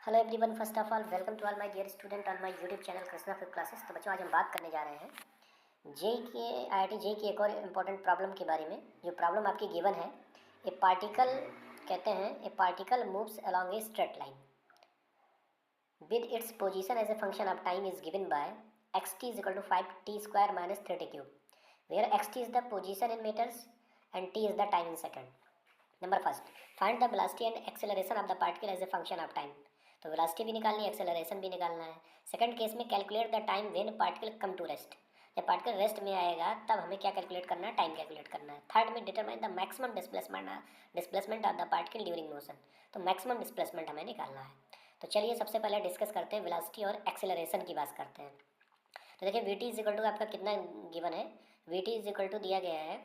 Hello everyone, first of all welcome to all my dear student on my YouTube channel Krishna फिर classes. तो बच्चों, आज हम बात करने जा रहे हैं जे के आईआईटी जे की एक और इम्पॉर्टेंट प्रॉब्लम के बारे में। जो प्रॉब्लम आपकी गिवन है, ए पार्टिकल कहते हैं a particle moves along a straight line with its position as a function of time is given by x t is equal to 5t² minus 30³ where x t is the position in meters and t is the time in second. Number first, find the velocity and acceleration of the particle as a function of time. तो velocity भी निकालनी है, acceleration भी निकालना है। Second case में calculate the time when particle come to rest. जब particle rest में आएगा तब हमें क्या कैलकुलेट करना है, टाइम कैलकुलेट करना है। थर्ड में determine the maximum displacement of the particle during motion. तो मैक्सिमम डिस्प्लेसमेंट हमें निकालना है। तो चलिए सबसे पहले डिस्कस करते हैं वेलोसिटी और एक्सेलरेशन की बात करते हैं। तो देखिए v t is equal to आपका कितना गिवन है, v t is equal to दिया गया है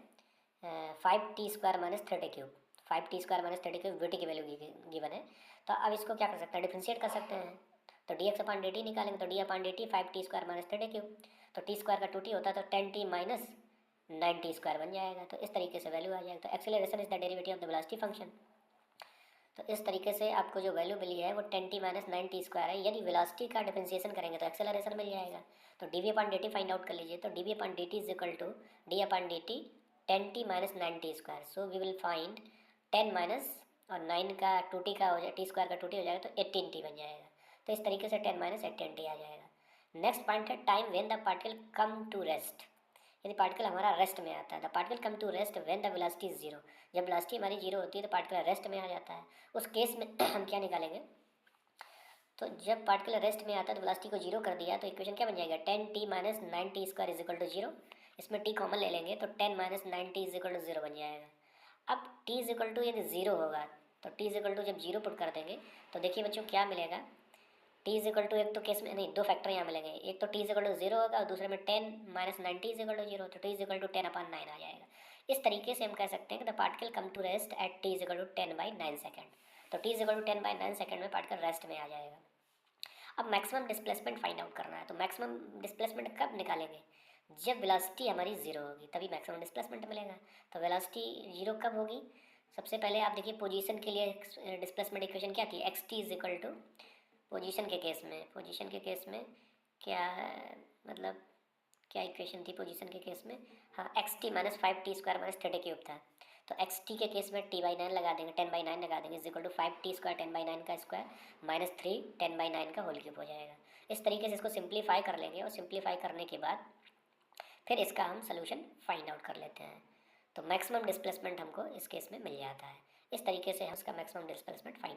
5t² minus 30³ 5t² minus 30³ v t की वैल्यू गिवन है। तो अब इसको क्या कर सकते हैं, डिफ्रेंशिएट कर सकते हैं। तो dx अपॉन dt निकालेंगे, तो d upon dt 5t² minus 30³। तो t² का 2t होता है तो 10t माइनस 9t² बन जाएगा। तो इस तरीके से वैल्यू आ जाएगा। तो acceleration is the derivative of the velocity function. तो इस तरीके से आपको जो वैल्यू मिली है वो 10t माइनस 9t² है। यदि वेलोसिटी का डिफरेंशिएशन करेंगे तो एक्सेलरेशन मिल जाएगा। तो dv upon dt find out कर लीजिए। तो dv upon dt is equal to d upon dt 10t minus 9t²। So we will find 10 minus और 9 का 2t का हो जाए, t² का 2t हो जाएगा तो 18t बन जाएगा। तो इस तरीके से 10 माइनस 18t आ जाएगा। नेक्स्ट पॉइंट है time when the particle come to rest. यदि पार्टिकल हमारा रेस्ट में आता है, the particle come to rest when the velocity is zero. जब वेलोसिटी हमारी जीरो होती है तो पार्टिकल रेस्ट में आ जाता है। उस केस में हम क्या निकालेंगे, तो जब पार्टिकल रेस्ट में आता है तो वेलोसिटी को जीरो कर दिया तो इक्वेशन क्या बन जाएगा, 10t minus 9t² is equal to zero. इसमें t कॉमन ले लेंगे तो 10 minus 9t is equal to zero बन जाएगा। अब t इज इक्वल टू यदि जीरो होगा तो t इज इक्वल टू जब जीरो पुट कर देंगे तो देखिए बच्चों क्या मिलेगा, टी इज इक्वल टू एक तो केस में नहीं, दो फैक्टर यहाँ मिलेंगे। एक तो t is equal to zero होगा और दूसरे में 10 minus 9t is equal to zero. तो t is equal to 10 upon 9 आ जाएगा। इस तरीके से हम कह सकते हैं कि the particle come to rest at t is equal to 10/9 second. तो t is equal to 10/9 second में पार्टिकल रेस्ट में आ जाएगा। अब मैक्सिमम डिस्प्लेसमेंट फाइंड आउट करना है। तो मैक्सिमम डिस्प्लेसमेंट कब निकालेंगे, जब वेलोसिटी हमारी जीरो होगी तभी मैक्सिमम डिस्प्लेसमेंट मिलेगा। तो वेलोसिटी जीरो कब होगी, सबसे पहले आप देखिए पोजीशन के लिए डिस्प्लेसमेंट इक्वेशन क्या थी, x t is equal to position के केस में क्या है, मतलब क्या इक्वेशन थी पोजीशन के केस में, हाँ x T minus 5t² minus 30³ था। तो एक्स टी के केस में t/9 लगा देंगे, 10/9 लगा देंगे इज इक्वल टू 5t² 10/9 का स्क्वायर माइनस 3 10/9 का होल क्यूब हो जाएगा। इस तरीके से इसको सिंप्लीफाई कर लेंगे और सिंप्लीफाई करने के बाद फिर इसका हम सोल्यूशन फाइंड आउट कर लेते हैं। तो मैक्सिमम डिस्प्लेसमेंट हमको इस केस में मिल जाता है। इस तरीके से हम इसका मैक्सिमम डिस्प्लेसमेंट फाइंड